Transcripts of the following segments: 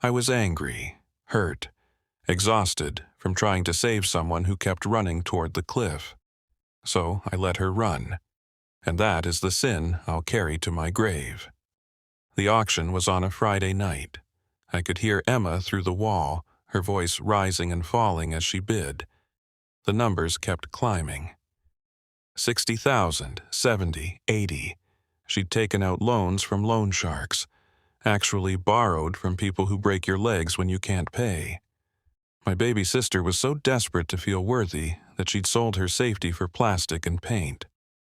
I was angry, hurt, exhausted from trying to save someone who kept running toward the cliff. So I let her run, and that is the sin I'll carry to my grave. The auction was on a Friday night. I could hear Emma through the wall, her voice rising and falling as she bid. The numbers kept climbing. 60,000, 70, 80. She'd taken out loans from loan sharks, actually borrowed from people who break your legs when you can't pay. My baby sister was so desperate to feel worthy that she'd sold her safety for plastic and paint.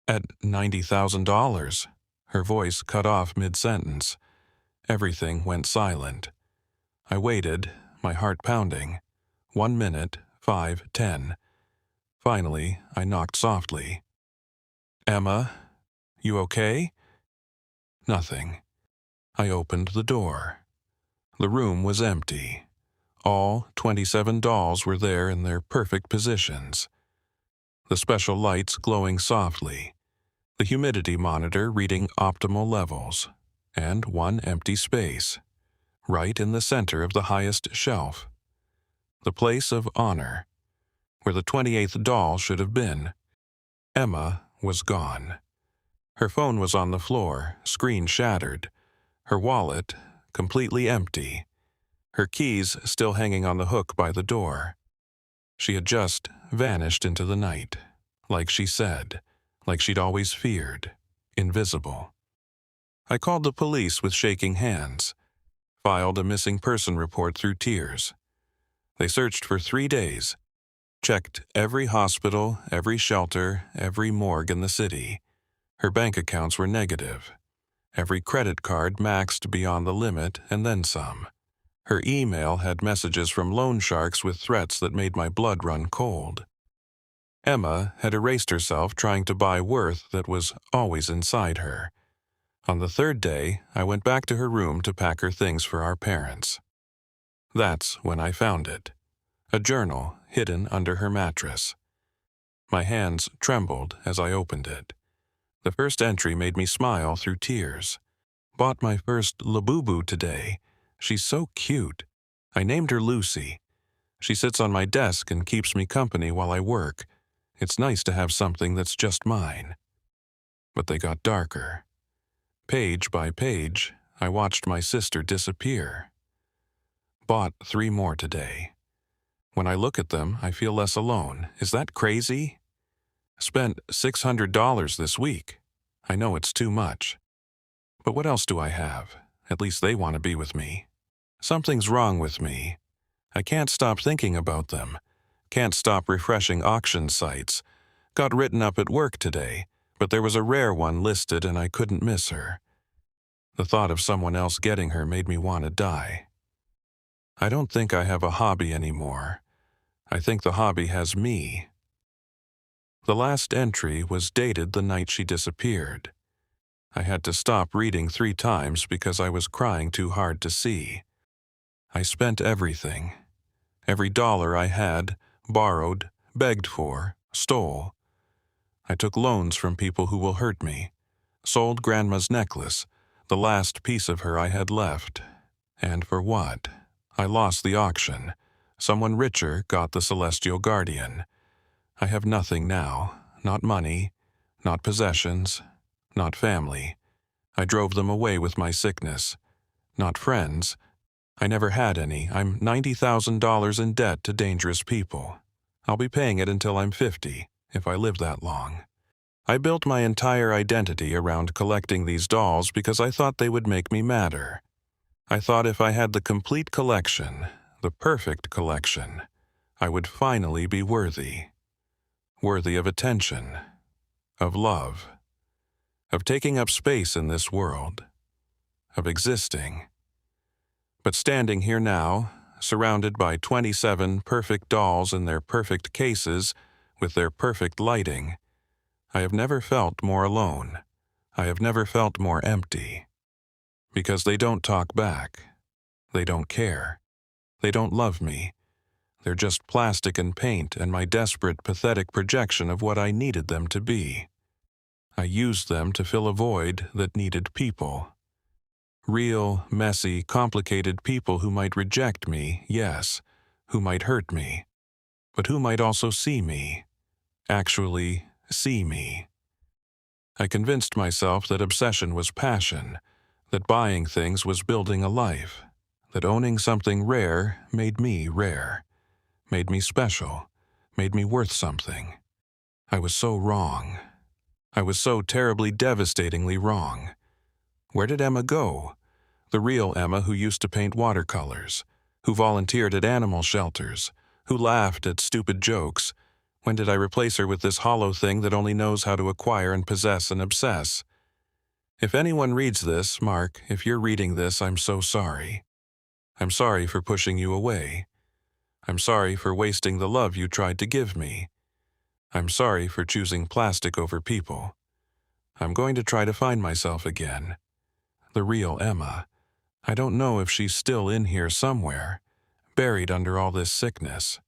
At $90,000, her voice cut off mid-sentence. Everything went silent. I waited, my heart pounding. 1 minute, 5, 10. Finally, I knocked softly. "Emma, you okay?" Nothing. I opened the door. The room was empty. All 27 dolls were there in their perfect positions. The special lights glowing softly, the humidity monitor reading optimal levels, and one empty space, right in the center of the highest shelf. The place of honor, where the 28th doll should have been. Emma was gone. Her phone was on the floor, screen shattered. Her wallet, completely empty. Her keys still hanging on the hook by the door. She had just vanished into the night, like she said, like she'd always feared, invisible. I called the police with shaking hands, filed a missing person report through tears. They searched for 3 days, checked every hospital, every shelter, every morgue in the city. Her bank accounts were negative. Every credit card maxed beyond the limit and then some. Her email had messages from loan sharks with threats that made my blood run cold. Emma had erased herself trying to buy worth that was always inside her. On the 3rd day, I went back to her room to pack her things for our parents. That's when I found it. A journal hidden under her mattress. My hands trembled as I opened it. The first entry made me smile through tears. "Bought my first Labubu today. She's so cute. I named her Lucy. She sits on my desk and keeps me company while I work. It's nice to have something that's just mine." But they got darker. Page by page, I watched my sister disappear. Bought 3 more today. When I look at them, I feel less alone. Is that crazy? Spent $600 this week. I know it's too much. But what else do I have? At least they want to be with me. Something's wrong with me. I can't stop thinking about them. Can't stop refreshing auction sites. Got written up at work today, but there was a rare one listed and I couldn't miss her. The thought of someone else getting her made me want to die. I don't think I have a hobby anymore. I think the hobby has me. The last entry was dated the night she disappeared. I had to stop reading 3 times because I was crying too hard to see. I spent everything. Every dollar I had, borrowed, begged for, stole. I took loans from people who will hurt me. Sold Grandma's necklace, the last piece of her I had left. And for what? I lost the auction. Someone richer got the Celestial Guardian. I have nothing now. Not money, not possessions, not family. I drove them away with my sickness. Not friends. I never had any. I'm $90,000 in debt to dangerous people. I'll be paying it until I'm 50, if I live that long. I built my entire identity around collecting these dolls because I thought they would make me matter. I thought if I had the complete collection, the perfect collection, I would finally be worthy. Worthy of attention, of love, of taking up space in this world, of existing. But standing here now, surrounded by 27 perfect dolls in their perfect cases, with their perfect lighting, I have never felt more alone. I have never felt more empty. Because they don't talk back. They don't care. They don't love me. They're just plastic and paint and my desperate, pathetic projection of what I needed them to be. I used them to fill a void that needed people. Real, messy, complicated people who might reject me, yes, who might hurt me, but who might also see me, actually see me. I convinced myself that obsession was passion, that buying things was building a life, that owning something rare made me rare, made me special, made me worth something. I was so wrong. I was so terribly, devastatingly wrong. Where did Emma go? The real Emma who used to paint watercolors, who volunteered at animal shelters, who laughed at stupid jokes. When did I replace her with this hollow thing that only knows how to acquire and possess and obsess? If anyone reads this, Mark, if you're reading this, I'm so sorry. I'm sorry for pushing you away. I'm sorry for wasting the love you tried to give me. I'm sorry for choosing plastic over people. I'm going to try to find myself again. The real Emma. I don't know if she's still in here somewhere, buried under all this sickness.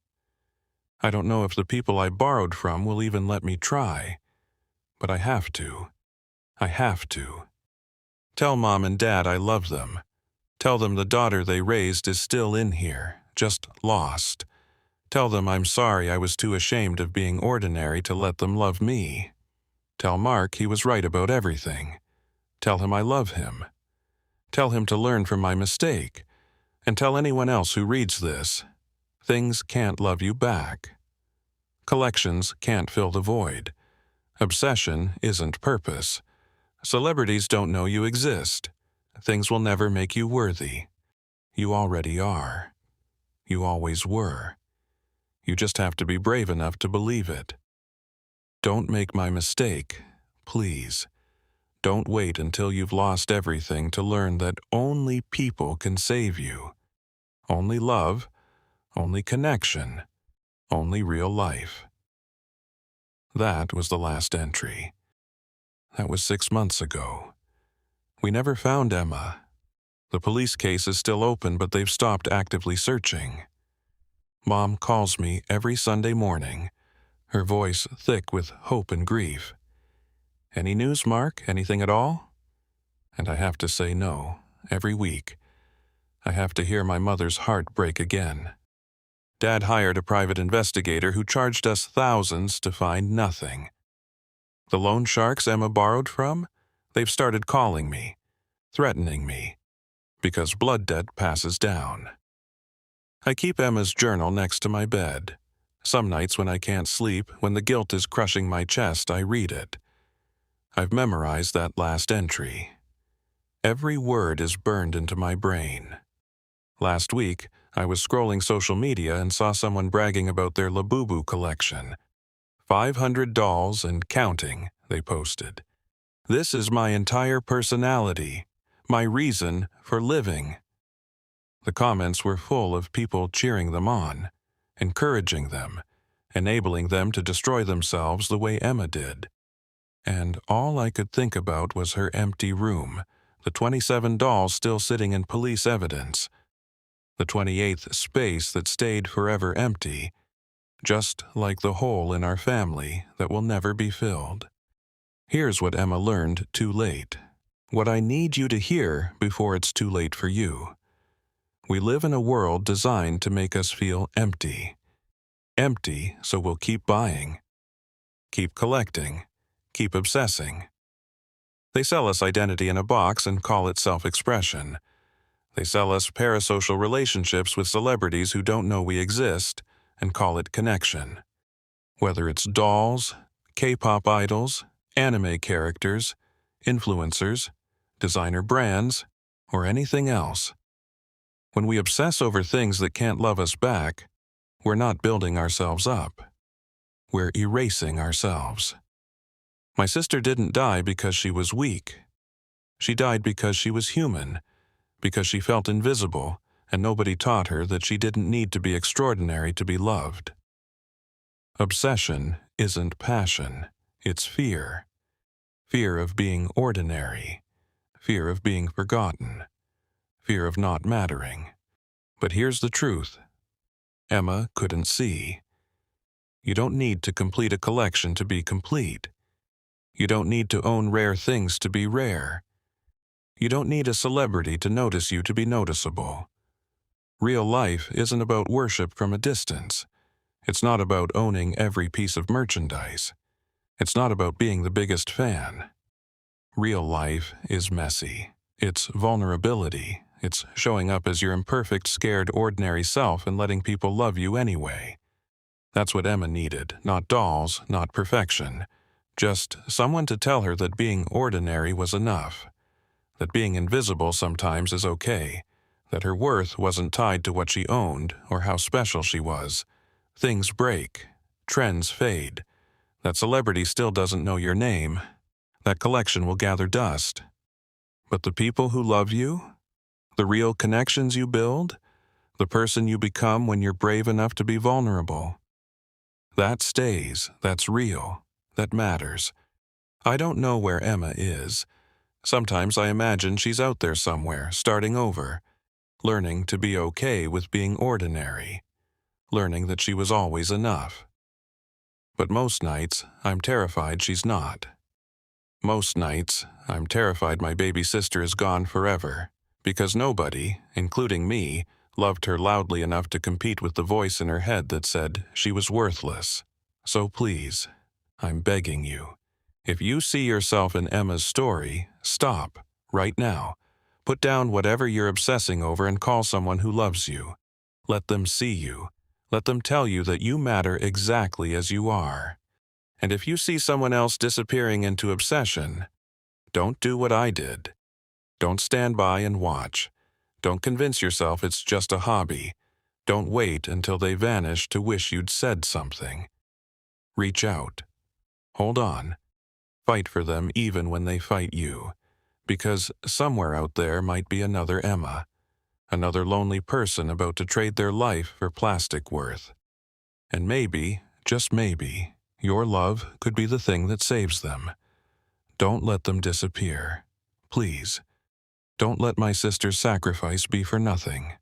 I don't know if the people I borrowed from will even let me try. But I have to. I have to. Tell Mom and Dad I love them. Tell them the daughter they raised is still in here, just lost. Tell them I'm sorry I was too ashamed of being ordinary to let them love me. Tell Mark he was right about everything. Tell him I love him. Tell him to learn from my mistake. And tell anyone else who reads this, things can't love you back. Collections can't fill the void. Obsession isn't purpose. Celebrities don't know you exist. Things will never make you worthy. You already are. You always were. You just have to be brave enough to believe it. Don't make my mistake, please. Don't wait until you've lost everything to learn that only people can save you. Only love, only connection, only real life. That was the last entry. That was 6 months ago. We never found Emma. The police case is still open, but they've stopped actively searching. Mom calls me every Sunday morning, her voice thick with hope and grief. Any news, Mark? Anything at all? And I have to say no, every week. I have to hear my mother's heart break again. Dad hired a private investigator who charged us thousands to find nothing. The loan sharks Emma borrowed from? They've started calling me, threatening me, because blood debt passes down. I keep Emma's journal next to my bed. Some nights when I can't sleep, when the guilt is crushing my chest, I read it. I've memorized that last entry. Every word is burned into my brain. Last week, I was scrolling social media and saw someone bragging about their Labubu collection. 500 dolls and counting, they posted. This is my entire personality, my reason for living. The comments were full of people cheering them on, encouraging them, enabling them to destroy themselves the way Emma did. And all I could think about was her empty room, the 27 dolls still sitting in police evidence, the 28th space that stayed forever empty, just like the hole in our family that will never be filled. Here's what Emma learned too late. What I need you to hear before it's too late for you. We live in a world designed to make us feel empty. Empty so we'll keep buying, keep collecting, keep obsessing. They sell us identity in a box and call it self-expression. They sell us parasocial relationships with celebrities who don't know we exist and call it connection. Whether it's dolls, K-pop idols, anime characters, influencers, designer brands, or anything else. When we obsess over things that can't love us back, we're not building ourselves up. We're erasing ourselves. My sister didn't die because she was weak. She died because she was human, because she felt invisible, and nobody taught her that she didn't need to be extraordinary to be loved. Obsession isn't passion, it's fear. Fear of being ordinary. Fear of being forgotten. Fear of not mattering. But here's the truth. Emma couldn't see. You don't need to complete a collection to be complete. You don't need to own rare things to be rare. You don't need a celebrity to notice you to be noticeable. Real life isn't about worship from a distance. It's not about owning every piece of merchandise. It's not about being the biggest fan. Real life is messy. It's vulnerability. It's showing up as your imperfect, scared, ordinary self and letting people love you anyway. That's what Emma needed, not dolls, not perfection. Just someone to tell her that being ordinary was enough. That being invisible sometimes is okay. That her worth wasn't tied to what she owned or how special she was. Things break. Trends fade. That celebrity still doesn't know your name. That collection will gather dust. But the people who love you, the real connections you build, the person you become when you're brave enough to be vulnerable, that stays, that's real, that matters. I don't know where Emma is. Sometimes I imagine she's out there somewhere, starting over, learning to be okay with being ordinary, learning that she was always enough. But most nights, I'm terrified she's not. Most nights, I'm terrified my baby sister is gone forever, because nobody, including me, loved her loudly enough to compete with the voice in her head that said she was worthless. So please, I'm begging you, if you see yourself in Emma's story, stop, right now. Put down whatever you're obsessing over and call someone who loves you. Let them see you. Let them tell you that you matter exactly as you are. And if you see someone else disappearing into obsession, don't do what I did. Don't stand by and watch. Don't convince yourself it's just a hobby. Don't wait until they vanish to wish you'd said something. Reach out. Hold on. Fight for them even when they fight you. Because somewhere out there might be another Emma. Another lonely person about to trade their life for plastic worth. And maybe, just maybe, your love could be the thing that saves them. Don't let them disappear. Please. Don't let my sister's sacrifice be for nothing.